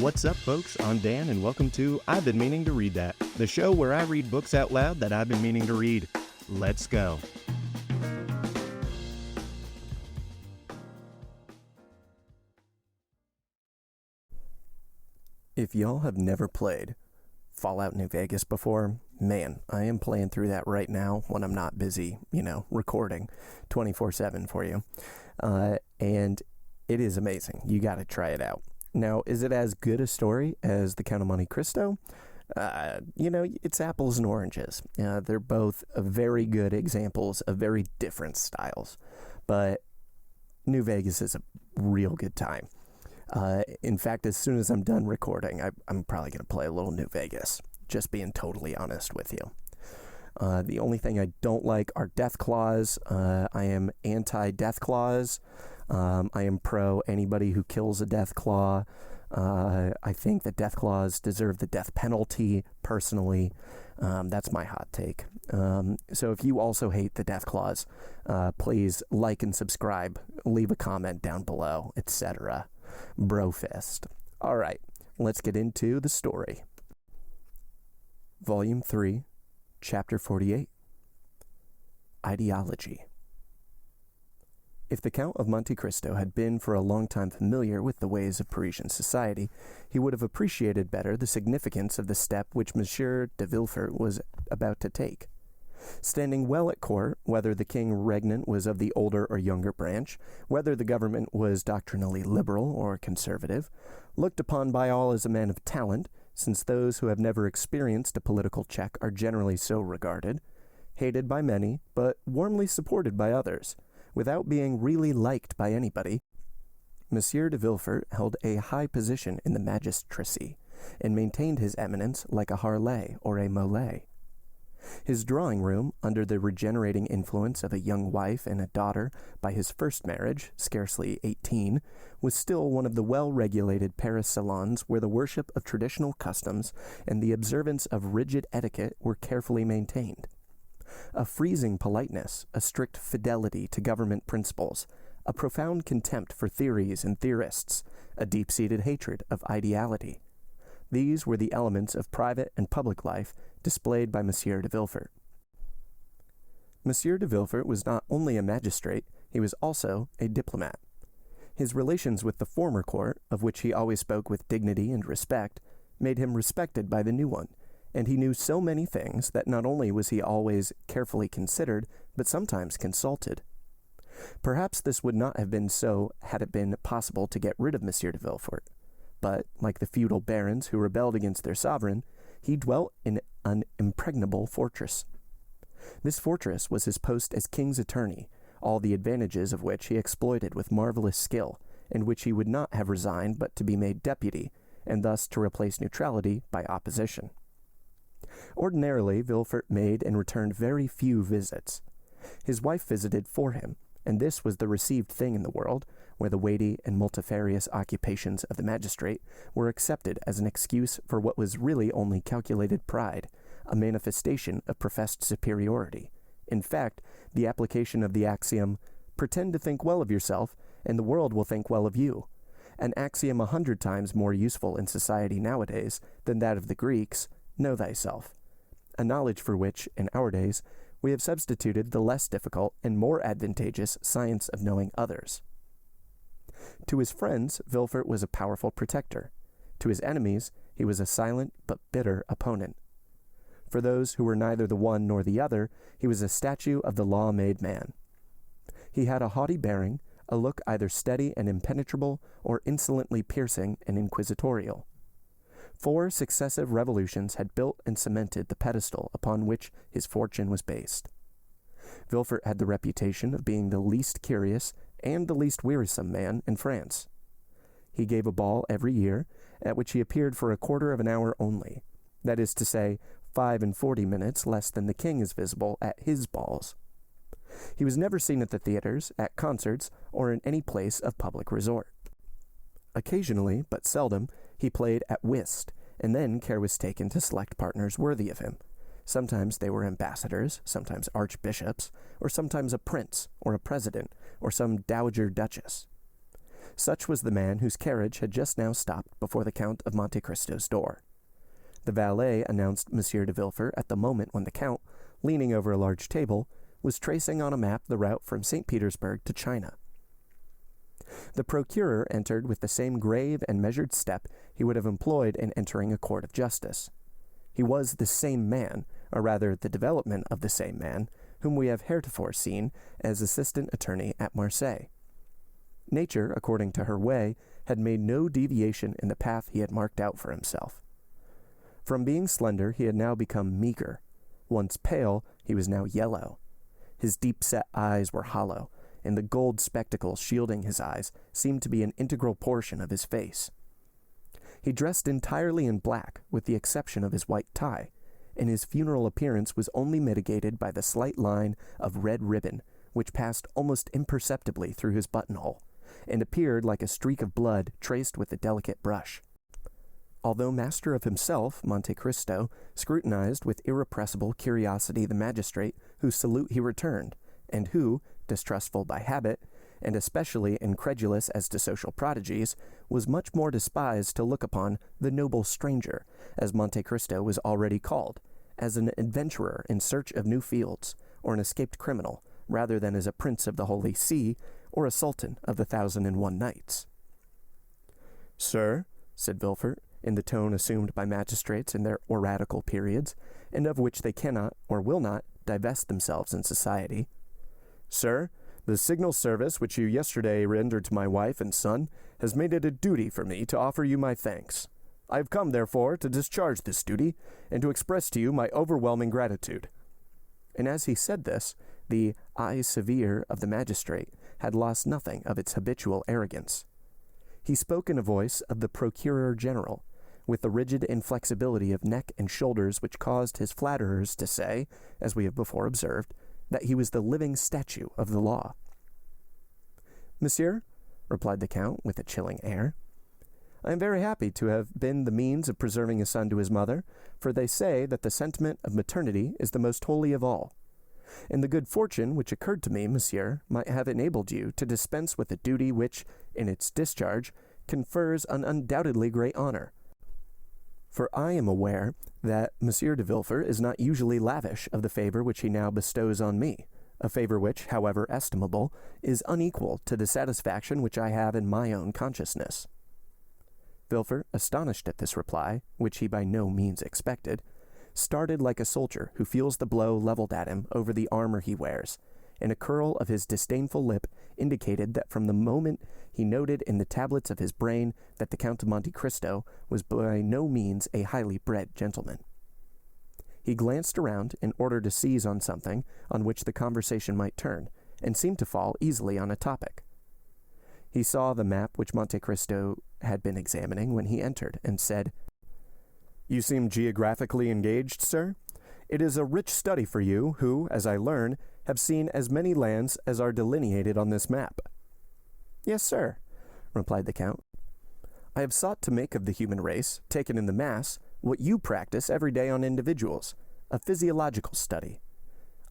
What's up, folks? I'm Dan, and welcome to I've Been Meaning to Read That, the show where I read books out loud that I've been meaning to read. Let's go. If y'all have never played Fallout New Vegas before, man, I am playing through that right now when I'm not busy, recording 24/7 for you. And it is amazing. You got to try it out. Now, is it as good a story as the Count of Monte Cristo? It's apples and oranges. They're both very good examples of very different styles. But New Vegas is a real good time. In fact, as soon as I'm done recording, I'm probably going to play a little New Vegas, just being totally honest with you. The only thing I don't like are death claws. I am anti-death claws. I am pro anybody who kills a death claw. I think that death claws deserve the death penalty, personally. That's my hot take. So if you also hate the death claws, please like and subscribe, leave a comment down below, etc. Brofist. All right, let's get into the story. Volume 3, Chapter 48. Ideology. If the Count of Monte Cristo had been for a long time familiar with the ways of Parisian society, he would have appreciated better the significance of the step which Monsieur de Villefort was about to take. Standing well at court, whether the king regnant was of the older or younger branch, whether the government was doctrinally liberal or conservative, looked upon by all as a man of talent, since those who have never experienced a political check are generally so regarded, hated by many, but warmly supported by others, without being really liked by anybody, Monsieur de Villefort held a high position in the magistracy, and maintained his eminence like a Harlay or a Molay. His drawing-room, under the regenerating influence of a young wife and a daughter by his first marriage, scarcely 18, was still one of the well-regulated Paris salons where the worship of traditional customs and the observance of rigid etiquette were carefully maintained. A freezing politeness, a strict fidelity to government principles, a profound contempt for theories and theorists, a deep-seated hatred of ideality. These were the elements of private and public life displayed by Monsieur de Villefort. Monsieur de Villefort was not only a magistrate, he was also a diplomat. His relations with the former court, of which he always spoke with dignity and respect, made him respected by the new one, and he knew so many things that not only was he always carefully considered, but sometimes consulted. Perhaps this would not have been so had it been possible to get rid of Monsieur de Villefort. But, like the feudal barons who rebelled against their sovereign, he dwelt in an impregnable fortress. This fortress was his post as king's attorney, all the advantages of which he exploited with marvelous skill, and which he would not have resigned but to be made deputy, and thus to replace neutrality by opposition. Ordinarily, Villefort made and returned very few visits. His wife visited for him, and this was the received thing in the world, where the weighty and multifarious occupations of the magistrate were accepted as an excuse for what was really only calculated pride, a manifestation of professed superiority. In fact, the application of the axiom, "Pretend to think well of yourself, and the world will think well of you," an axiom 100 times more useful in society nowadays than that of the Greeks, "Know thyself," a knowledge for which, in our days, we have substituted the less difficult and more advantageous science of knowing others. To his friends, Villefort was a powerful protector. To his enemies, he was a silent but bitter opponent. For those who were neither the one nor the other, he was a statue of the law-made man. He had a haughty bearing, a look either steady and impenetrable or insolently piercing and inquisitorial. 4 successive revolutions had built and cemented the pedestal upon which his fortune was based. Villefort had the reputation of being the least curious and the least wearisome man in France. He gave a ball every year, at which he appeared for a quarter of an hour only, that is to say, 45 minutes less than the king is visible at his balls. He was never seen at the theaters, at concerts, or in any place of public resort. Occasionally, but seldom, he played at whist, and then care was taken to select partners worthy of him. Sometimes they were ambassadors, sometimes archbishops, or sometimes a prince, or a president, or some dowager duchess. Such was the man whose carriage had just now stopped before the Count of Monte Cristo's door. The valet announced Monsieur de Villefort at the moment when the Count, leaning over a large table, was tracing on a map the route from St. Petersburg to China. The procureur entered with the same grave and measured step he would have employed in entering a court of justice. He was the same man, or rather the development of the same man, whom we have heretofore seen as assistant attorney at Marseilles. Nature, according to her way, had made no deviation in the path he had marked out for himself. From being slender, he had now become meager. Once pale, he was now yellow. His deep-set eyes were hollow, and the gold spectacles shielding his eyes seemed to be an integral portion of his face. He dressed entirely in black, with the exception of his white tie, and his funeral appearance was only mitigated by the slight line of red ribbon, which passed almost imperceptibly through his buttonhole, and appeared like a streak of blood traced with a delicate brush. Although master of himself, Monte Cristo scrutinized with irrepressible curiosity the magistrate whose salute he returned, and who, distrustful by habit, and especially incredulous as to social prodigies, was much more despised to look upon the noble stranger, as Monte Cristo was already called, as an adventurer in search of new fields, or an escaped criminal, rather than as a prince of the Holy See, or a sultan of the 1,001 Nights. "Sir," said Villefort, in the tone assumed by magistrates in their oratical periods, and of which they cannot, or will not, divest themselves in society, "Sir, the signal service which you yesterday rendered to my wife and son has made it a duty for me to offer you my thanks. I have come, therefore, to discharge this duty, and to express to you my overwhelming gratitude." And as he said this, the eye severe of the magistrate had lost nothing of its habitual arrogance. He spoke in a voice of the procureur general, with the rigid inflexibility of neck and shoulders which caused his flatterers to say, as we have before observed, that he was the living statue of the law. "Monsieur," replied the Count with a chilling air, "I am very happy to have been the means of preserving a son to his mother, for they say that the sentiment of maternity is the most holy of all. And the good fortune which occurred to me, monsieur, might have enabled you to dispense with a duty which, in its discharge, confers an undoubtedly great honor. For I am aware that Monsieur de Villefort is not usually lavish of the favor which he now bestows on me, a favor which, however estimable, is unequal to the satisfaction which I have in my own consciousness." Villefort, astonished at this reply, which he by no means expected, started like a soldier who feels the blow leveled at him over the armor he wears, and a curl of his disdainful lip indicated that from the moment he noted in the tablets of his brain that the Count of Monte Cristo was by no means a highly bred gentleman. He glanced around in order to seize on something on which the conversation might turn, and seemed to fall easily on a topic. He saw the map which Monte Cristo had been examining when he entered, and said, "You seem geographically engaged, sir? It is a rich study for you, who, as I learn, have seen as many lands as are delineated on this map." "Yes, sir," replied the Count. "I have sought to make of the human race, taken in the mass, what you practice every day on individuals, a physiological study.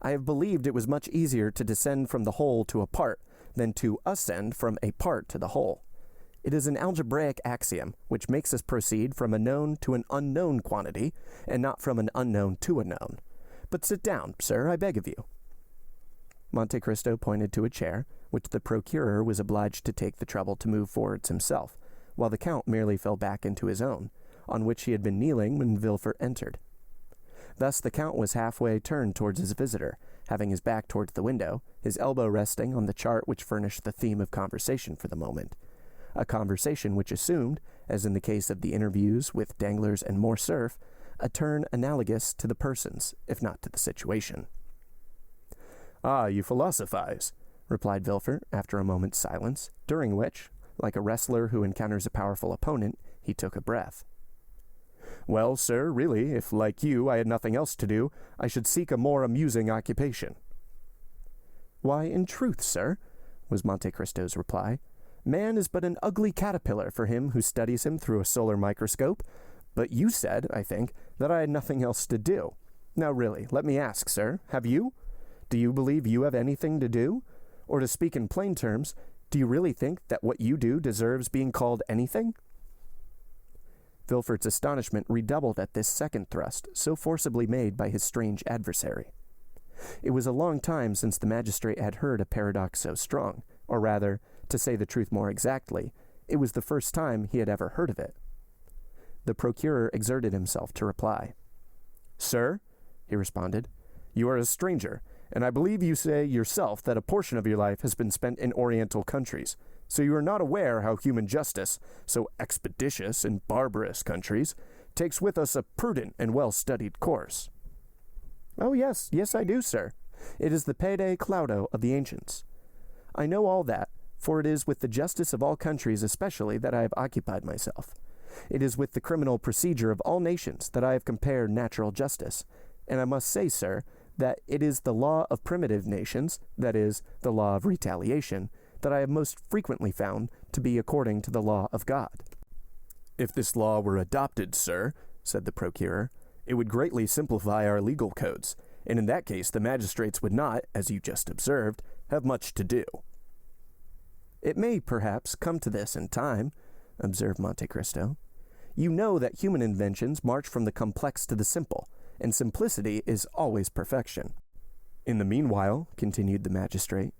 I have believed it was much easier to descend from the whole to a part than to ascend from a part to the whole. It is an algebraic axiom which makes us proceed from a known to an unknown quantity, and not from an unknown to a known. But sit down, sir, I beg of you." Monte Cristo pointed to a chair, which the procureur was obliged to take the trouble to move forwards himself, while the Count merely fell back into his own, on which he had been kneeling when Villefort entered. Thus the Count was halfway turned towards his visitor, having his back towards the window, his elbow resting on the chart which furnished the theme of conversation for the moment, a conversation which assumed, as in the case of the interviews with Danglars and Morcerf, a turn analogous to the persons, if not to the situation. "Ah, you philosophize," replied Villefort, after a moment's silence, during which, like a wrestler who encounters a powerful opponent, he took a breath. "Well, sir, really, if, like you, I had nothing else to do, I should seek a more amusing occupation." "Why, in truth, sir," was Monte Cristo's reply, "man is but an ugly caterpillar for him who studies him through a solar microscope. But you said, I think, that I had nothing else to do. Now really, let me ask, sir, have you? Do you believe you have anything to do? Or to speak in plain terms, do Do you really think that what you do deserves being called anything?" Villefort's astonishment redoubled at this second thrust, so forcibly made by his strange adversary. It was a long time since the magistrate had heard a paradox so strong, or rather, to say the truth more exactly, it was the first time he had ever heard of it. The procureur exerted himself to reply. "Sir," he responded, "you are a stranger, and I believe you say yourself that a portion of your life has been spent in Oriental countries, so you are not aware how human justice, so expeditious in barbarous countries, takes with us a prudent and well-studied course." "Oh, yes, I do, sir. It is the pede claudo of the ancients. I know all that, for it is with the justice of all countries especially that I have occupied myself. It is with the criminal procedure of all nations that I have compared natural justice, and I must say, sir, that it is the law of primitive nations, that is, the law of retaliation, that I have most frequently found to be according to the law of God." "If this law were adopted, sir," said the procureur, "it would greatly simplify our legal codes, and in that case the magistrates would not, as you just observed, have much to do." "It may, perhaps, come to this in time," observed Monte Cristo. "You know that human inventions march from the complex to the simple, and simplicity is always perfection." "In the meanwhile," continued the magistrate,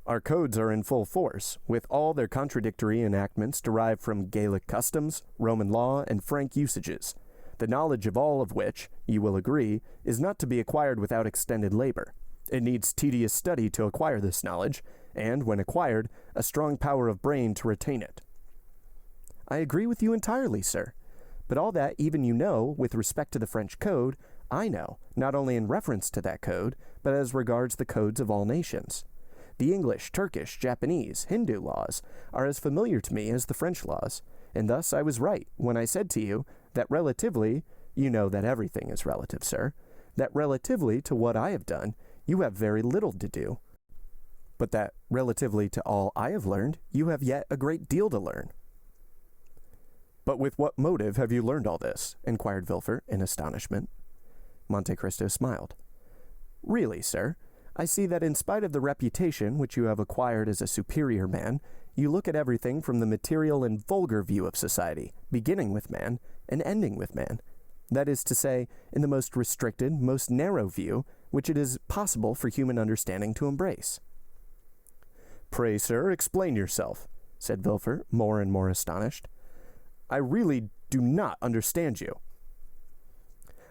"our codes are in full force, with all their contradictory enactments derived from Gallic customs, Roman law, and Frank usages, the knowledge of all of which, you will agree, is not to be acquired without extended labor. It needs tedious study to acquire this knowledge, and, when acquired, a strong power of brain to retain it." "I agree with you entirely, sir. But all that even you know with respect to the French code, I know, not only in reference to that code, but as regards the codes of all nations. The English, Turkish, Japanese, Hindu laws are as familiar to me as the French laws, and thus I was right when I said to you that relatively, you know that everything is relative, sir, that relatively to what I have done, you have very little to do, but that relatively to all I have learned, you have yet a great deal to learn." "But with what motive have you learned all this?" inquired Villefort in astonishment. Monte Cristo smiled. "Really, sir, I see that in spite of the reputation which you have acquired as a superior man, you look at everything from the material and vulgar view of society, beginning with man and ending with man. That is to say, in the most restricted, most narrow view which it is possible for human understanding to embrace." "Pray, sir, explain yourself," said Villefort, more and more astonished. "I really do not understand you."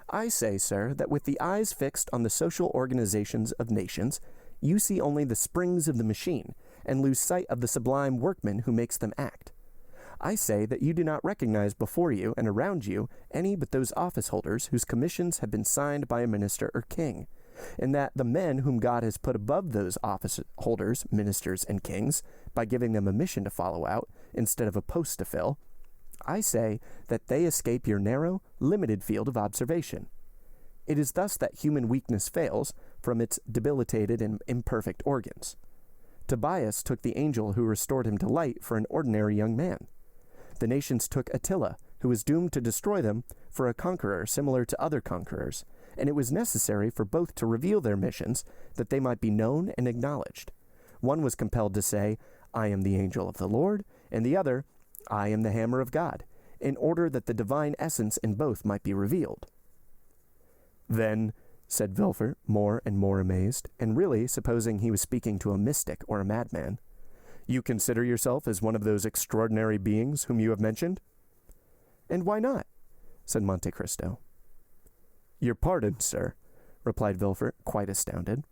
"I say, sir, that with the eyes fixed on the social organizations of nations, you see only the springs of the machine, and lose sight of the sublime workman who makes them act. I say that you do not recognize before you and around you any but those office holders whose commissions have been signed by a minister or king, and that the men whom God has put above those office holders, ministers, and kings, by giving them a mission to follow out, instead of a post to fill, I say that they escape your narrow, limited field of observation. It is thus that human weakness fails from its debilitated and imperfect organs. Tobias took the angel who restored him to light for an ordinary young man. The nations took Attila, who was doomed to destroy them, for a conqueror similar to other conquerors, and it was necessary for both to reveal their missions that they might be known and acknowledged. One was compelled to say, "I am the angel of the Lord," and the other, "I am the hammer of God," in order that the divine essence in both might be revealed. "Then," said Villefort, more and more amazed, and really supposing he was speaking to a mystic or a madman, "you consider yourself as one of those extraordinary beings whom you have mentioned?" "And why not?" said Monte Cristo. "Your pardon, sir," replied Villefort, quite astounded,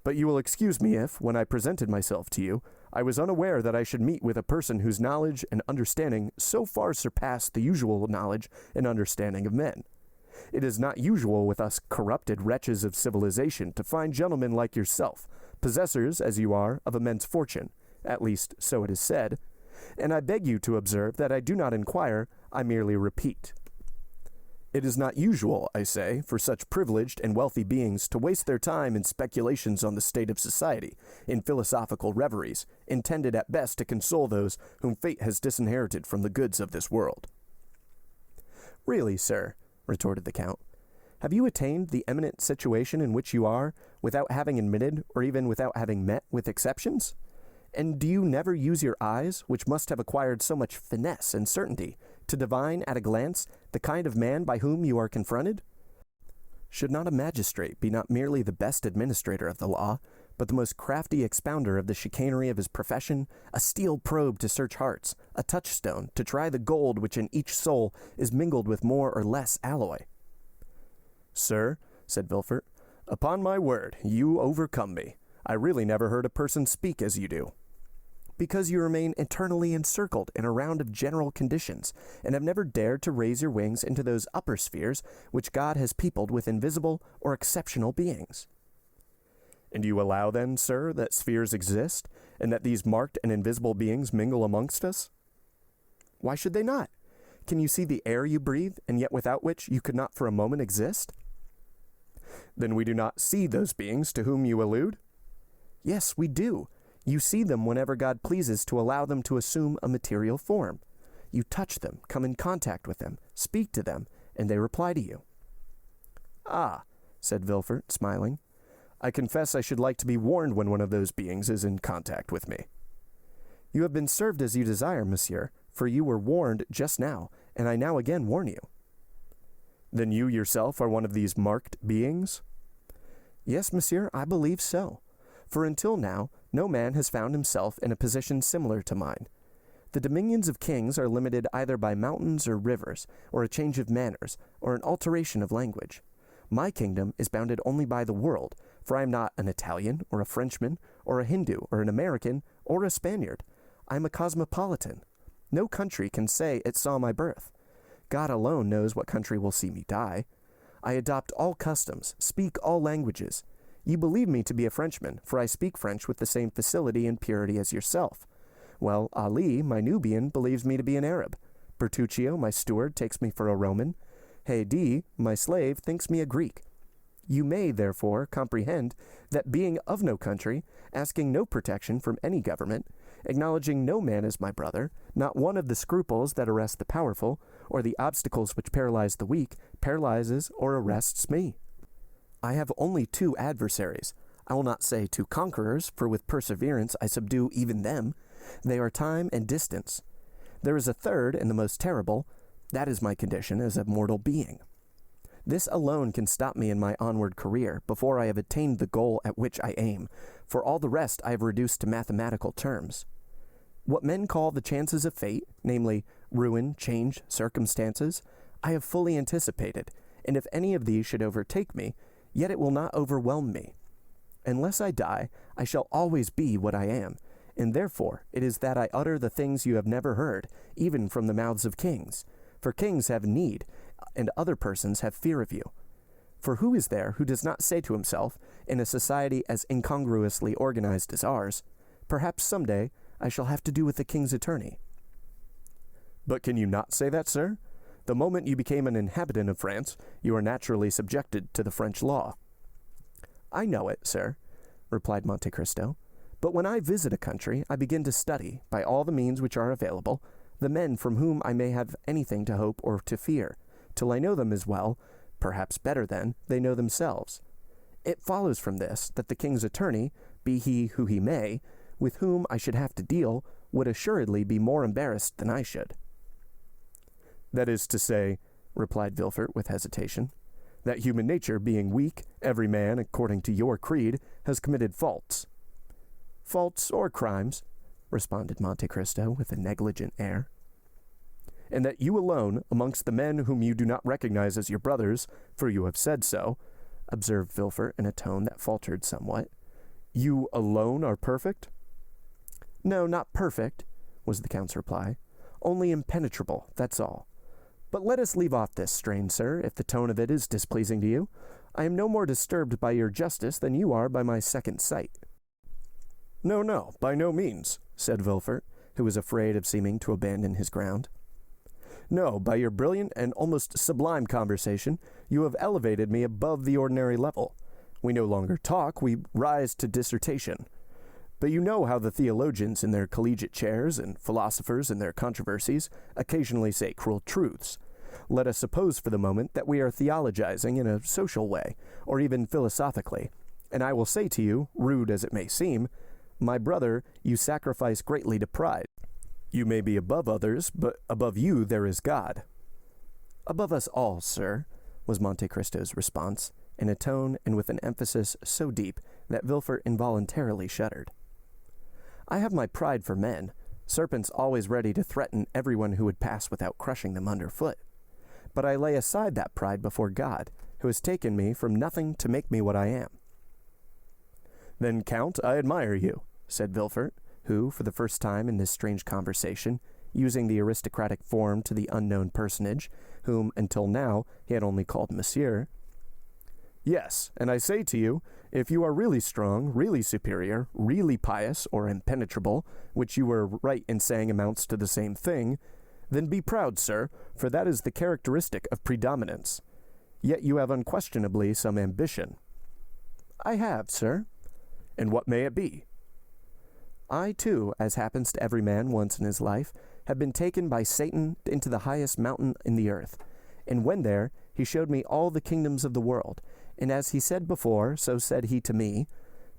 "but you will excuse me if, when I presented myself to you, I was unaware that I should meet with a person whose knowledge and understanding so far surpass the usual knowledge and understanding of men. It is not usual with us corrupted wretches of civilization to find gentlemen like yourself, possessors, as you are, of immense fortune, at least so it is said, and I beg you to observe that I do not inquire, I merely repeat. It is not usual, I say, for such privileged and wealthy beings to waste their time in speculations on the state of society, in philosophical reveries, intended at best to console those whom fate has disinherited from the goods of this world." "Really, sir," retorted the Count, "have you attained the eminent situation in which you are, without having admitted, or even without having met with exceptions? And do you never use your eyes, which must have acquired so much finesse and certainty, to divine at a glance the kind of man by whom you are confronted? Should not a magistrate be not merely the best administrator of the law, but the most crafty expounder of the chicanery of his profession, a steel probe to search hearts, a touchstone to try the gold which in each soul is mingled with more or less alloy? "Sir," said Villefort, "upon my word, you overcome me. I really never heard a person speak as you do." "Because you remain eternally encircled in a round of general conditions, and have never dared to raise your wings into those upper spheres which God has peopled with invisible or exceptional beings." "And you allow then, sir, that spheres exist, and that these marked and invisible beings mingle amongst us?" "Why should they not? Can you see the air you breathe, and yet without which you could not for a moment exist?" "Then we do not see those beings to whom you allude?" "Yes, we do. You see them whenever God pleases to allow them to assume a material form. You touch them, come in contact with them, speak to them, and they reply to you." "Ah," said Villefort, smiling, "I confess I should like to be warned when one of those beings is in contact with me." "You have been served as you desire, monsieur, for you were warned just now, and I now again warn you." "Then you yourself are one of these marked beings?" "Yes, monsieur, I believe so. For until now, no man has found himself in a position similar to mine. The dominions of kings are limited either by mountains or rivers, or a change of manners, or an alteration of language. My kingdom is bounded only by the world, for I am not an Italian, or a Frenchman, or a Hindu, or an American, or a Spaniard. I am a cosmopolitan. No country can say it saw my birth. God alone knows what country will see me die. I adopt all customs, speak all languages. You believe me to be a Frenchman, for I speak French with the same facility and purity as yourself. Well, Ali, my Nubian, believes me to be an Arab. Bertuccio, my steward, takes me for a Roman. Haydèe, my slave, thinks me a Greek. You may, therefore, comprehend that being of no country, asking no protection from any government, acknowledging no man as my brother, not one of the scruples that arrest the powerful, or the obstacles which paralyze the weak, paralyzes or arrests me. I have only two adversaries. I will not say two conquerors, for with perseverance I subdue even them. They are time and distance. There is a third, and the most terrible. That is my condition as a mortal being. This alone can stop me in my onward career before I have attained the goal at which I aim, for all the rest I have reduced to mathematical terms. What men call the chances of fate, namely ruin, change, circumstances, I have fully anticipated, and if any of these should overtake me, yet it will not overwhelm me. Unless I die, I shall always be what I am, and therefore it is that I utter the things you have never heard, even from the mouths of kings. For kings have need, and other persons have fear of you. For who is there who does not say to himself, in a society as incongruously organized as ours, perhaps someday I shall have to do with the king's attorney? But can you not say that, sir? The moment you became an inhabitant of France, you are naturally subjected to the French law." "I know it, sir," replied Monte Cristo. "But when I visit a country, I begin to study, by all the means which are available, the men from whom I may have anything to hope or to fear, till I know them as well, perhaps better than, they know themselves. It follows from this that the king's attorney, be he who he may, with whom I should have to deal, would assuredly be more embarrassed than I should." "That is to say," replied Villefort with hesitation, "that human nature being weak, every man, according to your creed, has committed faults." "Faults or crimes," responded Monte Cristo with a negligent air. "And that you alone, amongst the men whom you do not recognize as your brothers, for you have said so," observed Villefort in a tone that faltered somewhat, "you alone are perfect?" "No, not perfect," was the count's reply. "Only impenetrable, that's all. But let us leave off this strain, sir, if the tone of it is displeasing to you. I am no more disturbed by your justice than you are by my second sight." "No, no, by no means," said Villefort, who was afraid of seeming to abandon his ground. "No, by your brilliant and almost sublime conversation, you have elevated me above the ordinary level. We no longer talk, we rise to dissertation. But you know how the theologians in their collegiate chairs and philosophers in their controversies occasionally say cruel truths. Let us suppose for the moment that we are theologizing in a social way, or even philosophically, and I will say to you, rude as it may seem, My brother, you sacrifice greatly to pride. You may be above others, but above you there is God. Above us all, sir, was Monte Cristo's response, in a tone and with an emphasis so deep that Villefort involuntarily shuddered. I have my pride for men, serpents always ready to threaten everyone who would pass without crushing them underfoot. But I lay aside that pride before God, who has taken me from nothing to make me what I am. Then, Count, I admire you, said Villefort, who, for the first time in this strange conversation, using the aristocratic form to the unknown personage, whom until now he had only called Monsieur. Yes, and I say to you, if you are really strong, really superior, really pious, or impenetrable, which you were right in saying amounts to the same thing, then be proud, sir, for that is the characteristic of predominance. Yet you have unquestionably some ambition. I have, sir. And what may it be? I, too, as happens to every man once in his life, have been taken by Satan into the highest mountain in the earth, and when there, he showed me all the kingdoms of the world, and as he said before, so said he to me,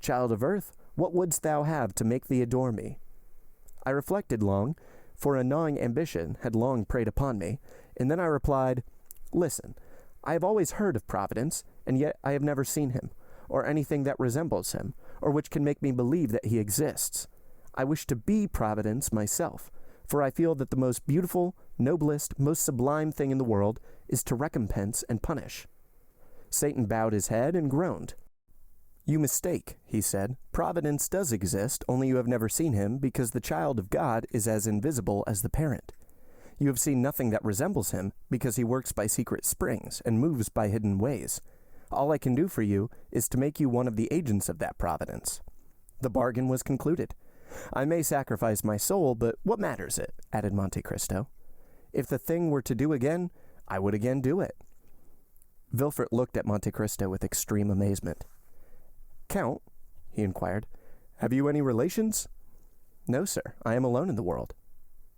Child of earth, what wouldst thou have to make thee adore me? I reflected long, for a gnawing ambition had long preyed upon me, and then I replied, Listen, I have always heard of Providence, and yet I have never seen him, or anything that resembles him, or which can make me believe that he exists. I wish to be Providence myself, for I feel that the most beautiful, noblest, most sublime thing in the world is to recompense and punish. Satan bowed his head and groaned. You mistake, he said. Providence does exist, only you have never seen him, because the child of God is as invisible as the parent. You have seen nothing that resembles him, because he works by secret springs and moves by hidden ways. All I can do for you is to make you one of the agents of that providence. The bargain was concluded. I may sacrifice my soul, but what matters it? Added Monte Cristo. If the thing were to do again, I would again do it. Villefort looked at Monte Cristo with extreme amazement. Count, he inquired, have you any relations? No, sir, I am alone in the world.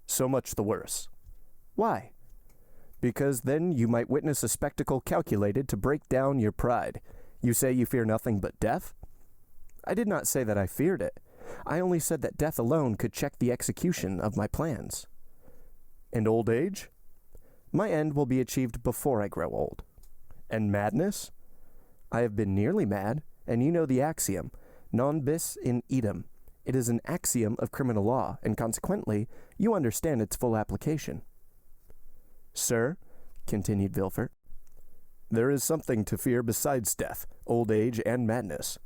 So much the worse. Why? Because then you might witness a spectacle calculated to break down your pride. You say you fear nothing but death? I did not say that I feared it. I only said that death alone could check the execution of my plans. And old age? My end will be achieved before I grow old. And madness? I have been nearly mad, and you know the axiom, non bis in idem. It is an axiom of criminal law, and consequently, you understand its full application. Sir, continued Villefort, there is something to fear besides death, old age, and madness.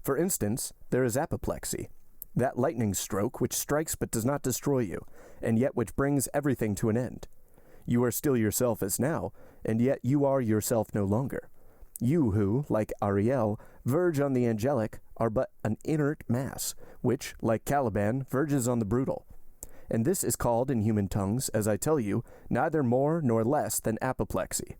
For instance, there is apoplexy, that lightning stroke which strikes but does not destroy you, and yet which brings everything to an end. You are still yourself as now, and yet you are yourself no longer. You who, like Ariel, verge on the angelic, are but an inert mass, which, like Caliban, verges on the brutal. And this is called in human tongues, as I tell you, neither more nor less than apoplexy.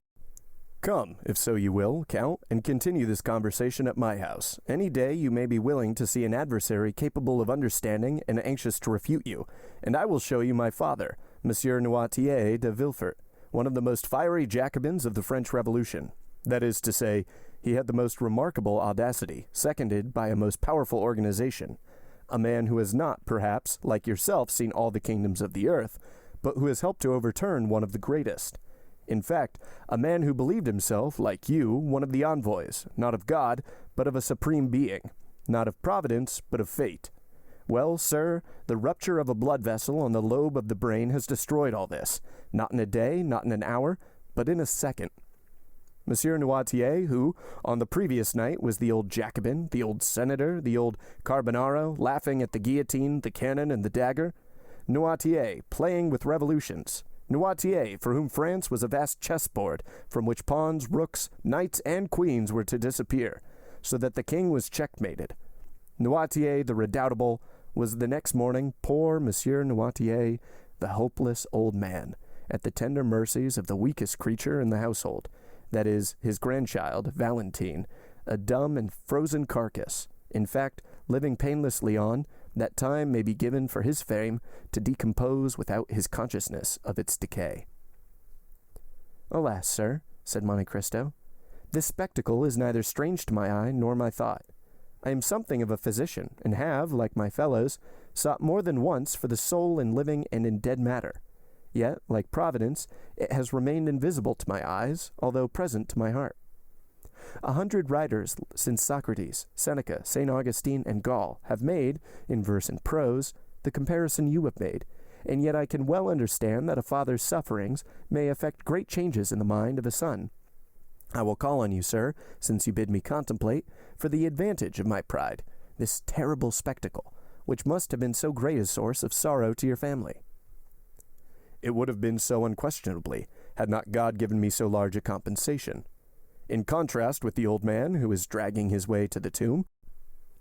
Come, if so you will, Count, and continue this conversation at my house. Any day you may be willing to see an adversary capable of understanding and anxious to refute you, and I will show you my father, Monsieur Noirtier de Villefort, one of the most fiery Jacobins of the French Revolution. That is to say, he had the most remarkable audacity, seconded by a most powerful organization. A man who has not, perhaps, like yourself, seen all the kingdoms of the earth, but who has helped to overturn one of the greatest. In fact, a man who believed himself, like you, one of the envoys, not of God, but of a supreme being, not of providence, but of fate. Well, sir, the rupture of a blood vessel on the lobe of the brain has destroyed all this, not in a day, not in an hour, but in a second. Monsieur Noirtier, who, on the previous night, was the old Jacobin, the old senator, the old Carbonaro, laughing at the guillotine, the cannon, and the dagger. Noirtier, playing with revolutions. Noirtier, for whom France was a vast chessboard, from which pawns, rooks, knights, and queens were to disappear, so that the king was checkmated. Noirtier, the redoubtable, was the next morning poor Monsieur Noirtier, the hopeless old man, at the tender mercies of the weakest creature in the household, that is, his grandchild, Valentine, a dumb and frozen carcass. In fact, living painlessly on, that time may be given for his fame to decompose without his consciousness of its decay. Alas, sir, said Monte Cristo, this spectacle is neither strange to my eye nor my thought. I am something of a physician, and have, like my fellows, sought more than once for the soul in living and in dead matter. Yet, like Providence, it has remained invisible to my eyes, although present to my heart. 100 writers since Socrates, Seneca, St. Augustine, and Gall have made, in verse and prose, the comparison you have made, and yet I can well understand that a father's sufferings may effect great changes in the mind of a son. I will call on you, sir, since you bid me contemplate, for the advantage of my pride, this terrible spectacle, which must have been so great a source of sorrow to your family. It would have been so unquestionably, had not God given me so large a compensation. In contrast with the old man who is dragging his way to the tomb,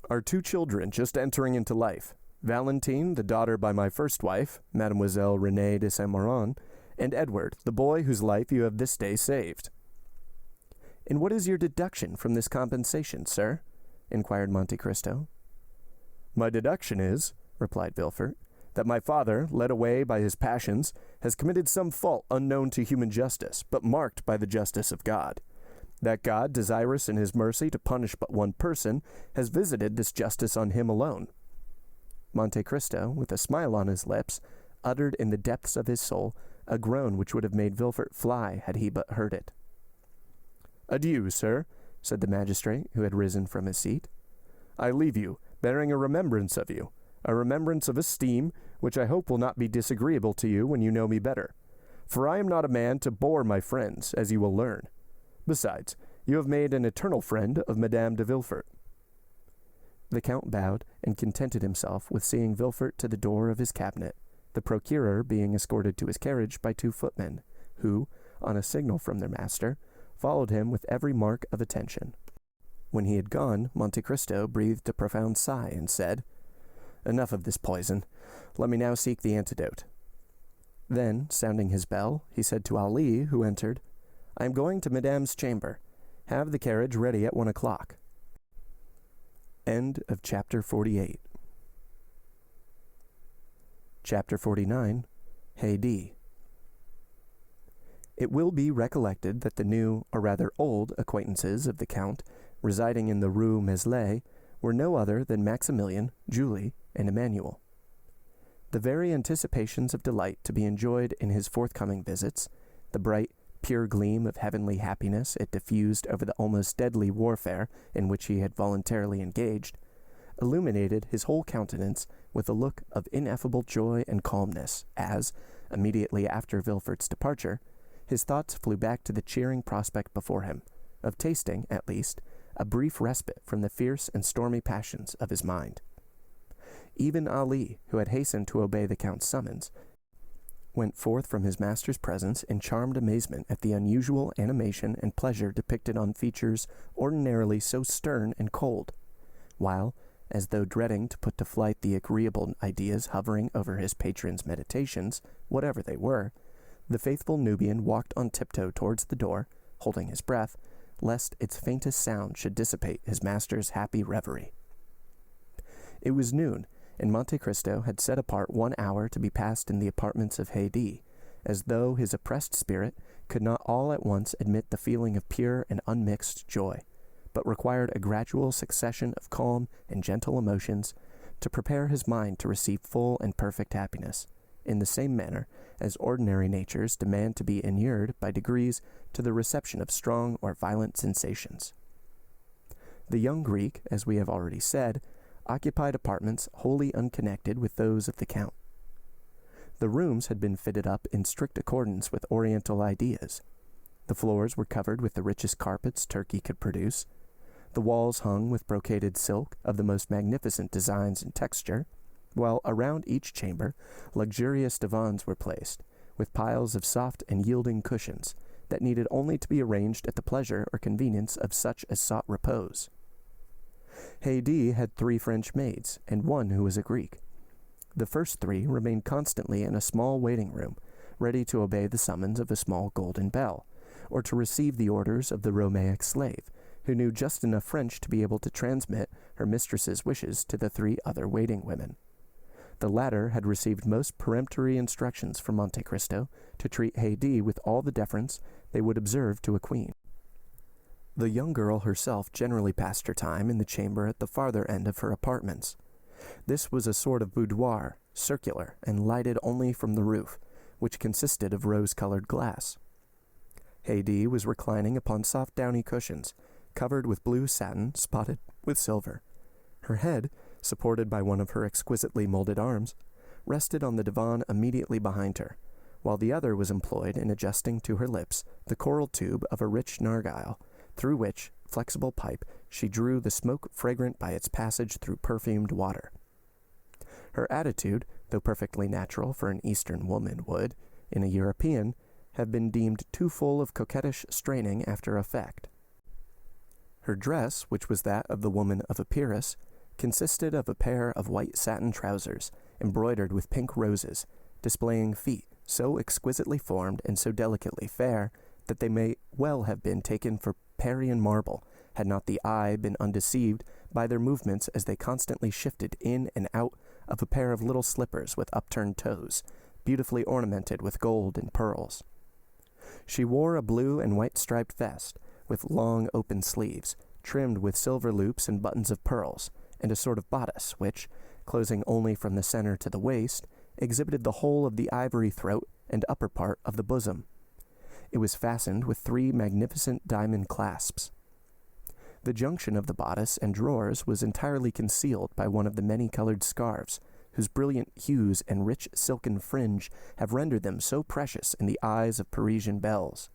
are 2 children just entering into life, Valentine, the daughter by my first wife, Mademoiselle Renée de Saint-Méran, and Edward, the boy whose life you have this day saved. And what is your deduction from this compensation, sir? Inquired Monte Cristo. My deduction is, replied Villefort, that my father, led away by his passions, has committed some fault unknown to human justice, but marked by the justice of God. That God, desirous in his mercy to punish but one person, has visited this justice on him alone. Monte Cristo, with a smile on his lips, uttered in the depths of his soul a groan which would have made Villefort fly had he but heard it. Adieu, sir, said the magistrate, who had risen from his seat. I leave you, bearing a remembrance of you, a remembrance of esteem, which I hope will not be disagreeable to you when you know me better. For I am not a man to bore my friends, as you will learn. Besides, you have made an eternal friend of Madame de Villefort. The Count bowed and contented himself with seeing Villefort to the door of his cabinet, the procureur being escorted to his carriage by 2 footmen, who, on a signal from their master, followed him with every mark of attention. When he had gone, Monte Cristo breathed a profound sigh and said, Enough of this poison. Let me now seek the antidote. Then, sounding his bell, he said to Ali, who entered, I am going to Madame's chamber. Have the carriage ready at 1 o'clock. End of chapter 48. Chapter 49, Haydèe. It will be recollected that the new, or rather old, acquaintances of the Count, residing in the Rue Meslay, were no other than Maximilian, Julie, and Emmanuel. The very anticipations of delight to be enjoyed in his forthcoming visits, the bright, pure gleam of heavenly happiness it diffused over the almost deadly warfare in which he had voluntarily engaged, illuminated his whole countenance with a look of ineffable joy and calmness, as, immediately after Villefort's departure, his thoughts flew back to the cheering prospect before him, of tasting, at least, a brief respite from the fierce and stormy passions of his mind. Even Ali, who had hastened to obey the Count's summons, went forth from his master's presence in charmed amazement at the unusual animation and pleasure depicted on features ordinarily so stern and cold, while, as though dreading to put to flight the agreeable ideas hovering over his patron's meditations, whatever they were, the faithful Nubian walked on tiptoe towards the door, holding his breath, lest its faintest sound should dissipate his master's happy reverie. It was noon, and Monte Cristo had set apart 1 hour to be passed in the apartments of Haydèe, as though his oppressed spirit could not all at once admit the feeling of pure and unmixed joy, but required a gradual succession of calm and gentle emotions to prepare his mind to receive full and perfect happiness, in the same manner as ordinary natures demand to be inured by degrees to the reception of strong or violent sensations. The young Greek, as we have already said, occupied apartments wholly unconnected with those of the Count. The rooms had been fitted up in strict accordance with Oriental ideas. The floors were covered with the richest carpets Turkey could produce. The walls hung with brocaded silk of the most magnificent designs and texture, while around each chamber luxurious divans were placed, with piles of soft and yielding cushions that needed only to be arranged at the pleasure or convenience of such as sought repose. Haydèe had 3 French maids, and 1 who was a Greek. The first 3 remained constantly in a small waiting room, ready to obey the summons of a small golden bell, or to receive the orders of the Romaic slave, who knew just enough French to be able to transmit her mistress's wishes to the 3 other waiting women. The latter had received most peremptory instructions from Monte Cristo to treat Haydèe with all the deference they would observe to a queen. The young girl herself generally passed her time in the chamber at the farther end of her apartments. This was a sort of boudoir, circular, and lighted only from the roof, which consisted of rose-colored glass. Haydèe was reclining upon soft downy cushions, covered with blue satin spotted with silver. Her head, supported by one of her exquisitely molded arms, rested on the divan immediately behind her, while the other was employed in adjusting to her lips the coral tube of a rich narghile, through which flexible pipe she drew the smoke fragrant by its passage through perfumed water. Her attitude, though perfectly natural for an Eastern woman, would, in a European, have been deemed too full of coquettish straining after effect. Her dress, which was that of the woman of Epirus, consisted of a pair of white satin trousers, embroidered with pink roses, displaying feet so exquisitely formed and so delicately fair that they may well have been taken for Parian marble, had not the eye been undeceived by their movements as they constantly shifted in and out of a pair of little slippers with upturned toes, beautifully ornamented with gold and pearls. She wore a blue and white striped vest, with long open sleeves, trimmed with silver loops and buttons of pearls, and a sort of bodice which, closing only from the center to the waist, exhibited the whole of the ivory throat and upper part of the bosom. It was fastened with 3 magnificent diamond clasps. The junction of the bodice and drawers was entirely concealed by one of the many-colored scarves, whose brilliant hues and rich silken fringe have rendered them so precious in the eyes of Parisian belles.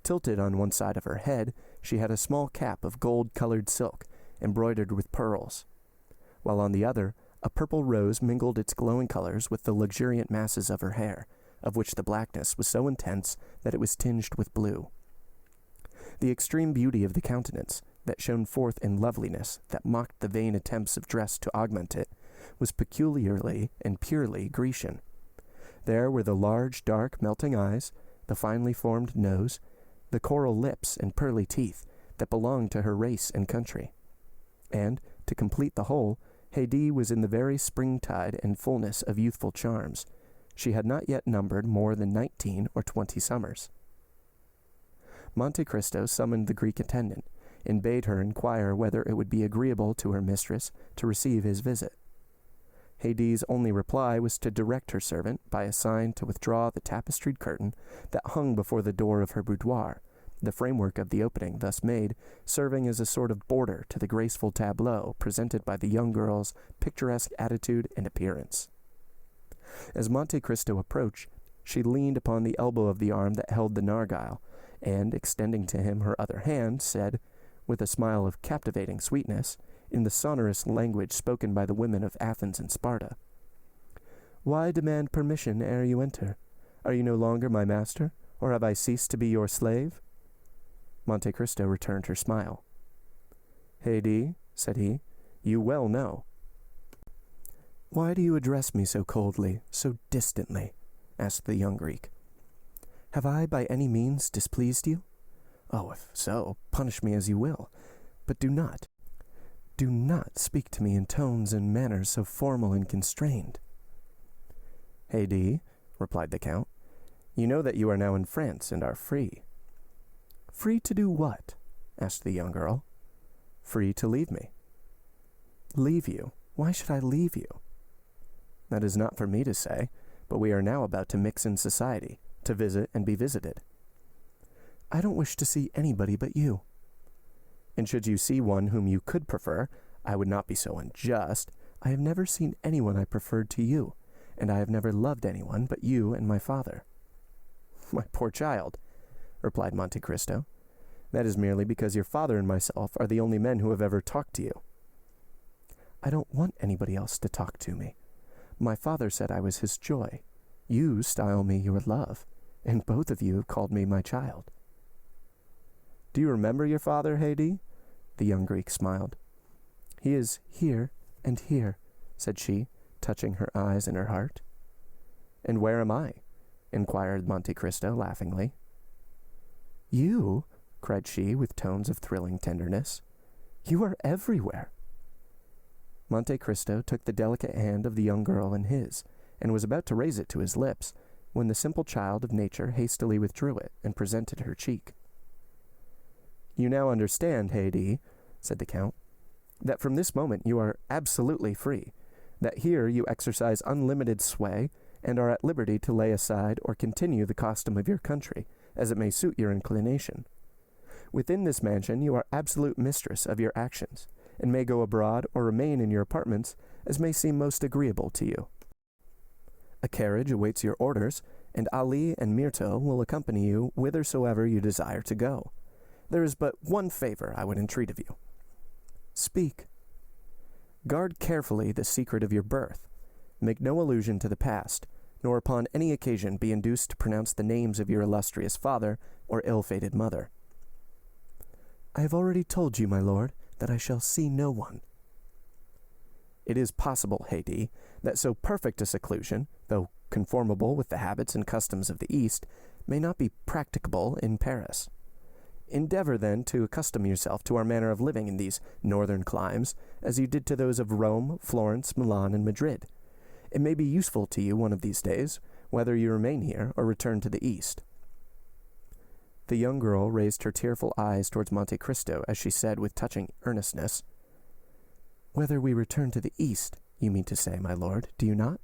Tilted on one side of her head, she had a small cap of gold-colored silk, embroidered with pearls, while on the other, a purple rose mingled its glowing colors with the luxuriant masses of her hair, of which the blackness was so intense that it was tinged with blue. The extreme beauty of the countenance, that shone forth in loveliness that mocked the vain attempts of dress to augment it, was peculiarly and purely Grecian. There were the large, dark, melting eyes, the finely formed nose, the coral lips and pearly teeth that belonged to her race and country. And, to complete the whole, Haydèe was in the very springtide and fullness of youthful charms. She had not yet numbered more than 19 or 20 summers. Monte Cristo summoned the Greek attendant, and bade her inquire whether it would be agreeable to her mistress to receive his visit. Haydèe's only reply was to direct her servant by a sign to withdraw the tapestried curtain that hung before the door of her boudoir, the framework of the opening thus made serving as a sort of border to the graceful tableau presented by the young girl's picturesque attitude and appearance. As Monte Cristo approached, she leaned upon the elbow of the arm that held the narghile, and, extending to him her other hand, said, with a smile of captivating sweetness, in the sonorous language spoken by the women of Athens and Sparta, "Why demand permission ere you enter? Are you no longer my master, or have I ceased to be your slave?" Monte Cristo returned her smile. "Haydèe," said he, "you well know." "Why do you address me so coldly, so distantly?" asked the young Greek. "Have I by any means displeased you? Oh, if so, punish me as you will, but do not speak to me in tones and manners so formal and constrained." "Haydèe," replied the Count, "you know that you are now in France and are free." "Free to do what?" asked the young girl. "Free to leave me." "Leave you? Why should I leave you?" "That is not for me to say, but we are now about to mix in society, to visit and be visited." "I don't wish to see anybody but you." "And should you see one whom you could prefer, I would not be so unjust. I have never seen anyone I preferred to you, and I have never loved anyone but you and my father." "My poor child," replied Monte Cristo, "that is merely because your father and myself are the only men who have ever talked to you." "I don't want anybody else to talk to me. My father said I was his joy. You style me your love, and both of you have called me my child." "Do you remember your father, Haydèe?" The young Greek smiled. "He is here and here," said she, touching her eyes and her heart. "And where am I?" inquired Monte Cristo laughingly. "You?" cried she with tones of thrilling tenderness. "You are everywhere." Monte Cristo took the delicate hand of the young girl in his, and was about to raise it to his lips, when the simple child of nature hastily withdrew it and presented her cheek. You now understand, Haydèe, said the Count, that from this moment you are absolutely free, that here you exercise unlimited sway, and are at liberty to lay aside or continue the custom of your country, as it may suit your inclination. Within this mansion you are absolute mistress of your actions, and may go abroad or remain in your apartments as may seem most agreeable to you. A carriage awaits your orders, and Ali and Myrto will accompany you whithersoever you desire to go. There is but one favor I would entreat of you. Speak. Guard carefully the secret of your birth. Make no allusion to the past, nor upon any occasion be induced to pronounce the names of your illustrious father or ill-fated mother. I have already told you, my lord, that I shall see no one. It is possible, Haydèe, that so perfect a seclusion, though conformable with the habits and customs of the East, may not be practicable in Paris. Endeavor, then, to accustom yourself to our manner of living in these northern climes, as you did to those of Rome, Florence, Milan, and Madrid. It may be useful to you one of these days, whether you remain here or return to the East. The young girl raised her tearful eyes towards Monte Cristo as she said with touching earnestness, Whether we return to the East, you mean to say, my lord, do you not?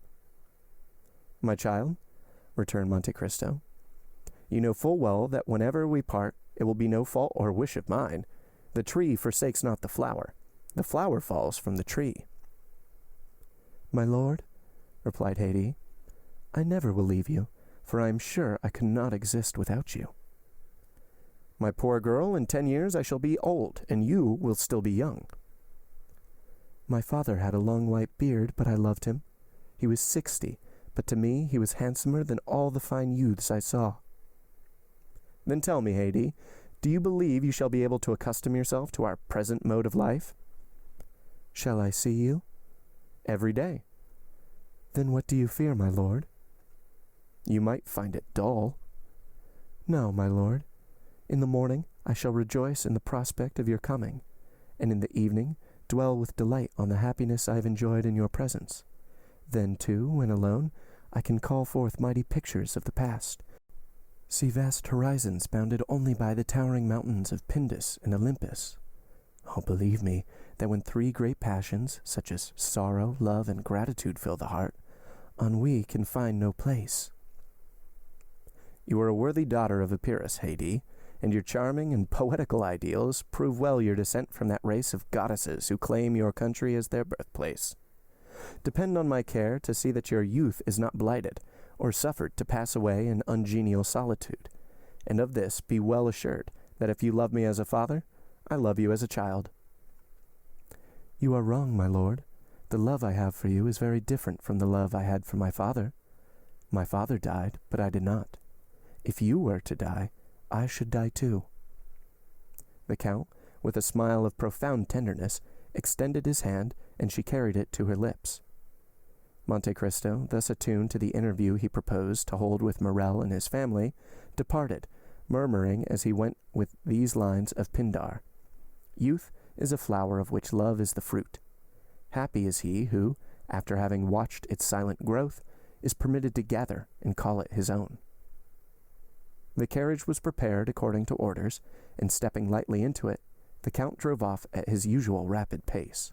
My child, returned Monte Cristo, you know full well that whenever we part, it will be no fault or wish of mine. The tree forsakes not the flower falls from the tree. My lord, replied Haydèe, I never will leave you, for I am sure I could not exist without you. My poor girl, in 10 years I shall be old, and you will still be young. My father had a long white beard, but I loved him. He was 60, but to me he was handsomer than all the fine youths I saw. Then tell me, Haydèe, do you believe you shall be able to accustom yourself to our present mode of life? Shall I see you? Every day. Then what do you fear, my lord? You might find it dull. No, my lord. In the morning I shall rejoice in the prospect of your coming, and in the evening dwell with delight on the happiness I have enjoyed in your presence. Then, too, when alone, I can call forth mighty pictures of the past, see vast horizons bounded only by the towering mountains of Pindus and Olympus. Oh, believe me, that when 3 great passions, such as sorrow, love, and gratitude fill the heart, ennui can find no place. You are a worthy daughter of Epirus, Haydèe, and your charming and poetical ideals prove well your descent from that race of goddesses who claim your country as their birthplace. Depend on my care to see that your youth is not blighted, or suffered to pass away in ungenial solitude, and of this be well assured, that if you love me as a father, I love you as a child. You are wrong, my lord. The love I have for you is very different from the love I had for my father. My father died, but I did not. If you were to die, I should die too. The Count, with a smile of profound tenderness, extended his hand, and she carried it to her lips. Monte Cristo, thus attuned to the interview he proposed to hold with Morrel and his family, departed, murmuring as he went with these lines of Pindar. Youth is a flower of which love is the fruit. Happy is he who, after having watched its silent growth, is permitted to gather and call it his own. The carriage was prepared according to orders, and stepping lightly into it, the Count drove off at his usual rapid pace.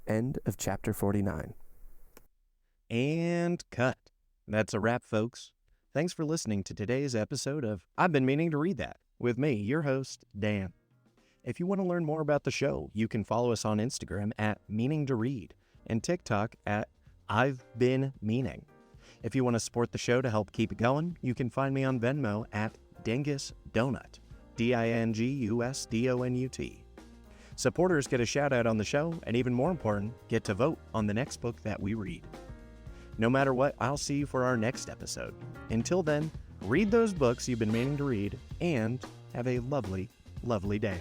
End of chapter 49. And cut. That's a wrap, folks. Thanks for listening to today's episode of I've Been Meaning to Read That, with me, your host, Dan. If you want to learn more about the show, you can follow us on Instagram at Meaning to Read and TikTok at I've Been Meaning. If you want to support the show to help keep it going, you can find me on Venmo at Dingus Donut, DINGUSDONUT. Supporters get a shout out on the show, and even more important, get to vote on the next book that we read. No matter what, I'll see you for our next episode. Until then, read those books you've been meaning to read, and have a lovely, lovely day.